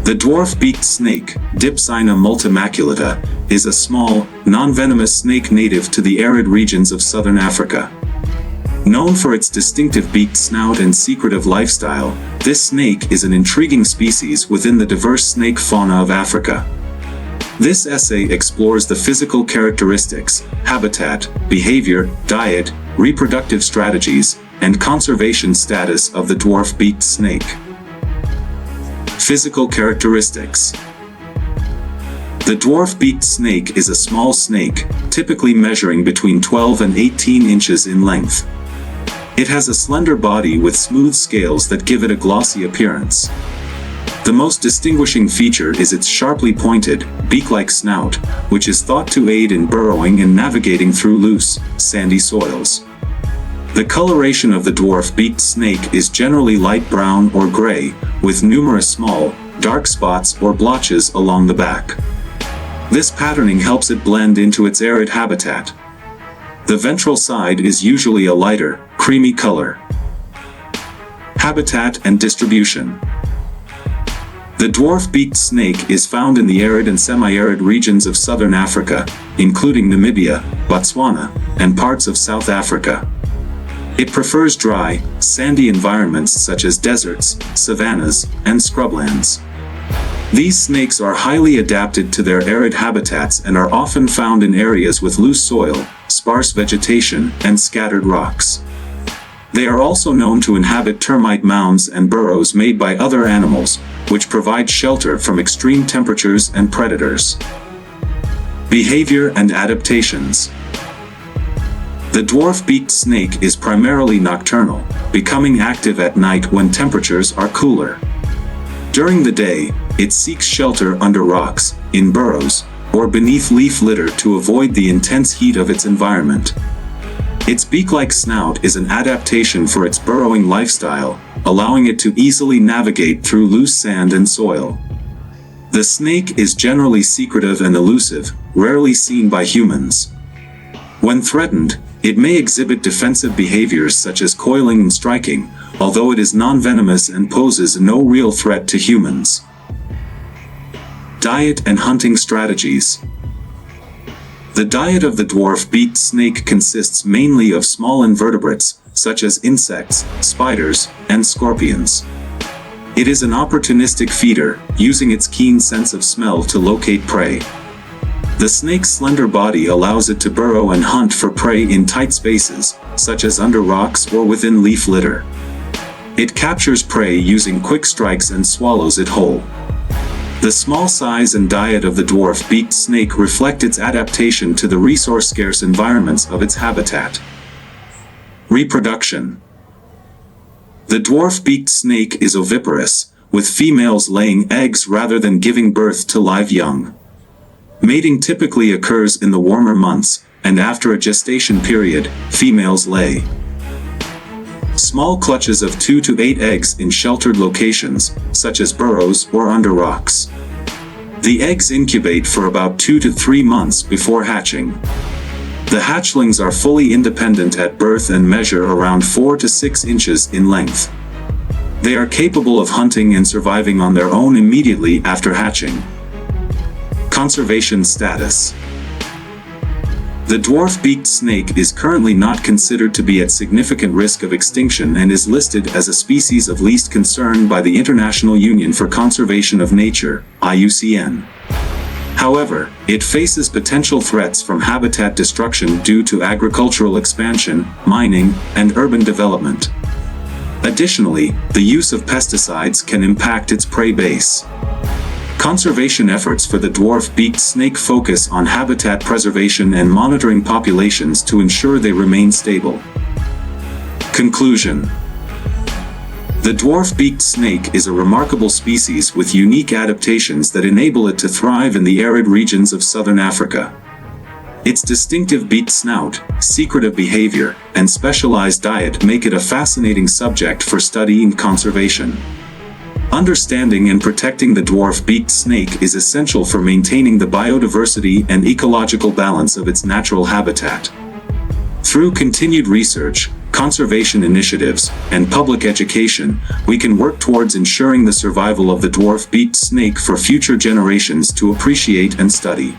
The dwarf beaked snake, Dipsina multimaculata, is a small, non-venomous snake native to the arid regions of southern Africa. Known for its distinctive beaked snout and secretive lifestyle, this snake is an intriguing species within the diverse snake fauna of Africa. This essay explores the physical characteristics, habitat, behavior, diet, reproductive strategies, and conservation status of the dwarf beaked snake. Physical characteristics. The dwarf beaked snake is a small snake, typically measuring between 12 and 18 inches in length. It has a slender body with smooth scales that give it a glossy appearance. The most distinguishing feature is its sharply pointed, beak-like snout, which is thought to aid in burrowing and navigating through loose, sandy soils. The coloration of the dwarf beaked snake is generally light brown or gray, with numerous small, dark spots or blotches along the back. This patterning helps it blend into its arid habitat. The ventral side is usually a lighter, creamy color. Habitat and distribution. The dwarf beaked snake is found in the arid and semi-arid regions of southern Africa, including Namibia, Botswana, and parts of South Africa. It prefers dry, sandy environments such as deserts, savannas, and scrublands. These snakes are highly adapted to their arid habitats and are often found in areas with loose soil, sparse vegetation, and scattered rocks. They are also known to inhabit termite mounds and burrows made by other animals, which provide shelter from extreme temperatures and predators. Behavior and adaptations. The dwarf beaked snake is primarily nocturnal, becoming active at night when temperatures are cooler. During the day, it seeks shelter under rocks, in burrows, or beneath leaf litter to avoid the intense heat of its environment. Its beak-like snout is an adaptation for its burrowing lifestyle, allowing it to easily navigate through loose sand and soil. The snake is generally secretive and elusive, rarely seen by humans. When threatened, it may exhibit defensive behaviors such as coiling and striking, although it is non-venomous and poses no real threat to humans. Diet and hunting strategies. The diet of the dwarf beaked snake consists mainly of small invertebrates, such as insects, spiders, and scorpions. It is an opportunistic feeder, using its keen sense of smell to locate prey. The snake's slender body allows it to burrow and hunt for prey in tight spaces, such as under rocks or within leaf litter. It captures prey using quick strikes and swallows it whole. The small size and diet of the dwarf beaked snake reflect its adaptation to the resource-scarce environments of its habitat. Reproduction. The dwarf beaked snake is oviparous, with females laying eggs rather than giving birth to live young. Mating typically occurs in the warmer months, and after a gestation period, females lay small clutches of 2 to 8 eggs in sheltered locations, such as burrows or under rocks. The eggs incubate for about 2 to 3 months before hatching. The hatchlings are fully independent at birth and measure around 4 to 6 inches in length. They are capable of hunting and surviving on their own immediately after hatching. Conservation status. The dwarf beaked snake is currently not considered to be at significant risk of extinction and is listed as a species of least concern by the International Union for Conservation of Nature, IUCN. However, it faces potential threats from habitat destruction due to agricultural expansion, mining, and urban development. Additionally, the use of pesticides can impact its prey base. Conservation efforts for the dwarf beaked snake focus on habitat preservation and monitoring populations to ensure they remain stable. Conclusion. The dwarf beaked snake is a remarkable species with unique adaptations that enable it to thrive in the arid regions of southern Africa. Its distinctive beaked snout, secretive behavior, and specialized diet make it a fascinating subject for study and conservation. Understanding and protecting the dwarf beaked snake is essential for maintaining the biodiversity and ecological balance of its natural habitat. Through continued research, conservation initiatives, and public education, we can work towards ensuring the survival of the dwarf beaked snake for future generations to appreciate and study.